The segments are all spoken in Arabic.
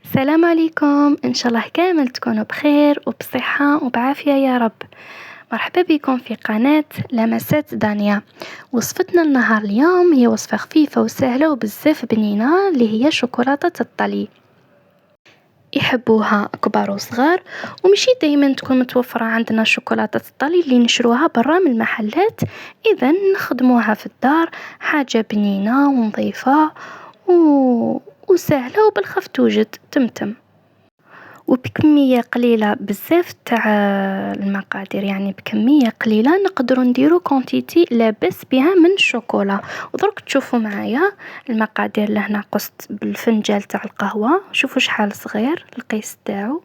السلام عليكم، إن شاء الله كامل تكونوا بخير وبصحة وبعافية يا رب. مرحبا بكم في قناة لمسات دانيا. وصفتنا النهار اليوم هي وصفة خفيفة وسهلة وبزاف بنينة اللي هي شوكولاتة الطلي. يحبوها كبار وصغار، ومشي دايما تكون متوفرة عندنا شوكولاتة الطلي اللي نشروها برا من المحلات. إذا نخدموها في الدار، حاجة بنينة ونظيفة وسهلة وبالخف توجد تمتم، وبكمية قليلة بزاف تاع المقادير، يعني بكمية قليلة نقدروا نديروا كونتيتي لاباس بها من الشوكولا. ودرك تشوفوا معايا المقادير لهنا، قصت بالفنجال تاع القهوة، شوفوا شحال صغير القيس تاعو،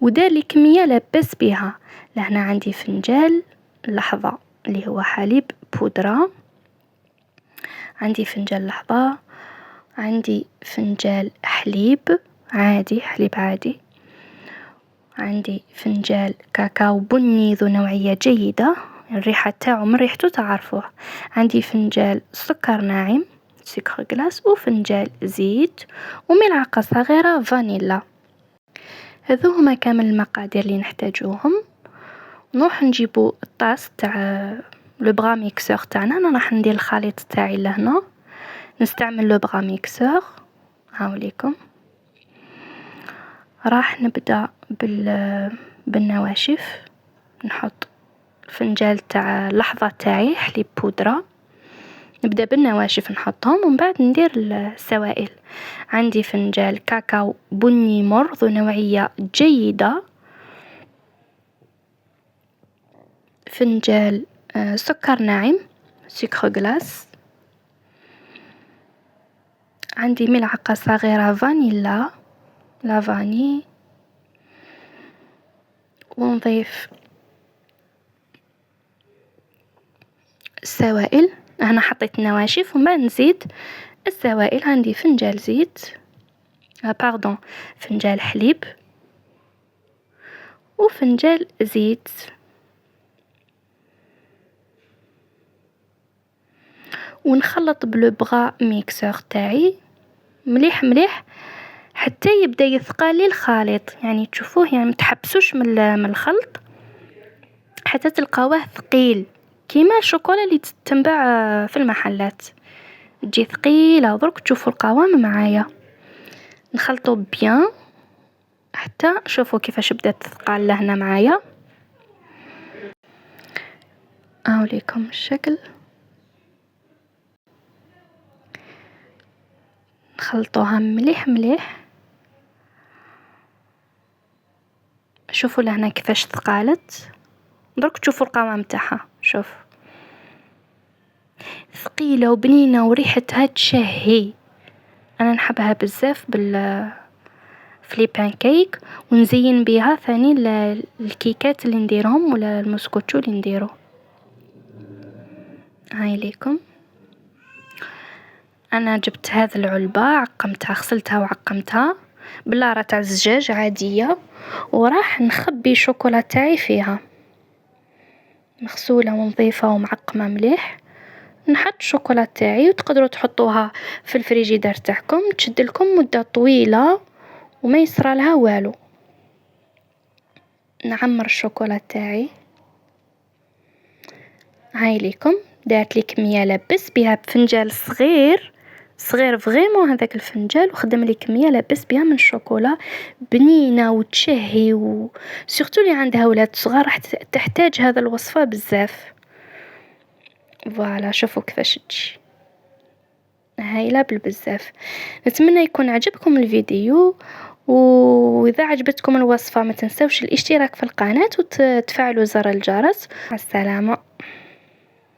ودار لي كمية لاباس بها. لهنا عندي فنجال لحظة اللي هو حليب بودرة، عندي فنجال لحظة، عندي فنجال حليب عادي، حليب عادي، عندي فنجال كاكاو بني ذو نوعية جيدة، الريحة تاعو من ريحته تعرفوه، عندي فنجال سكر ناعم سكر غلاس، وفنجال زيت، وملعقة صغيرة فانيلا. هذو هما كامل المقادير اللي نحتاجوهم. نروح نجيبو الطاس تاع لو بغا ميكسور تاعنا. انا راح ندير الخليط تاعي لهنا، نستعمل لو بغا ميكسور. هاوليكم راح نبدأ بالنواشف. نحط فنجال تاع لحظة تاعي حليب بودرة، نبدأ بالنواشف نحطهم، ومن بعد ندير السوائل. عندي فنجال كاكاو بني مر ذو نوعية جيدة، فنجال سكر ناعم سكر غلاس، عندي ملعقة صغيرة فانيلا لافاني، ونضيف السوائل. أنا حطيت النواشف وما نزيد السوائل. عندي فنجال زيت فنجال حليب وفنجال زيت، ونخلط بلوبغا ميكسور تاعي مليح مليح حتى يبدا يثقل لي الخليط، يعني تشوفوه، يعني متحبسوش من الخلط حتى تلقاوه ثقيل كيما الشوكولا اللي تنباع في المحلات، تجي ثقيله. درك تشوفوا القوام معايا، نخلطو بيان حتى شوفوا كيفاش بدات تثقل لهنا معايا. اوريكم الشكل، نخلطوها مليح مليح. شوفوا لهنا كيفاش ثقالت، درك تشوفوا القوام تاعها، شوف ثقيله وبنينه وريحتها تشهي. انا نحبها بزاف في لي بانكيك، ونزين بها ثاني الكيكات اللي نديرهم ولا المسكوتشو اللي نديرو. هاي ليكم، انا جبت هذه العلبه، عقمتها، غسلتها وعقمتها بلارة تاع الزجاج عاديه، وراح نخبي شوكولا تاعي فيها مغسوله ونظيفه ومعقمه مليح. نحط الشوكولا تاعي، وتقدروا تحطوها في الفريجيدار تاعكم تشد لكم مده طويله وما يصرى لها والو. نعمر الشوكولا تاعي، هاي ليكم، دارت لي كميه لابس بها بفنجال صغير صغير فريمون، هذاك الفنجال وخدم لي كميه لابس بها من الشوكولا بنينه وتشهي، وسورتو اللي عندها ولاد صغار راح تحتاج هذا الوصفه بزاف. فوالا شوفوا كيفاش تجي هايله بالبزاف. نتمنى يكون عجبكم الفيديو، واذا عجبتكم الوصفه ما تنسوش الاشتراك في القناه وتفعلوا زر الجرس. مع السلامه.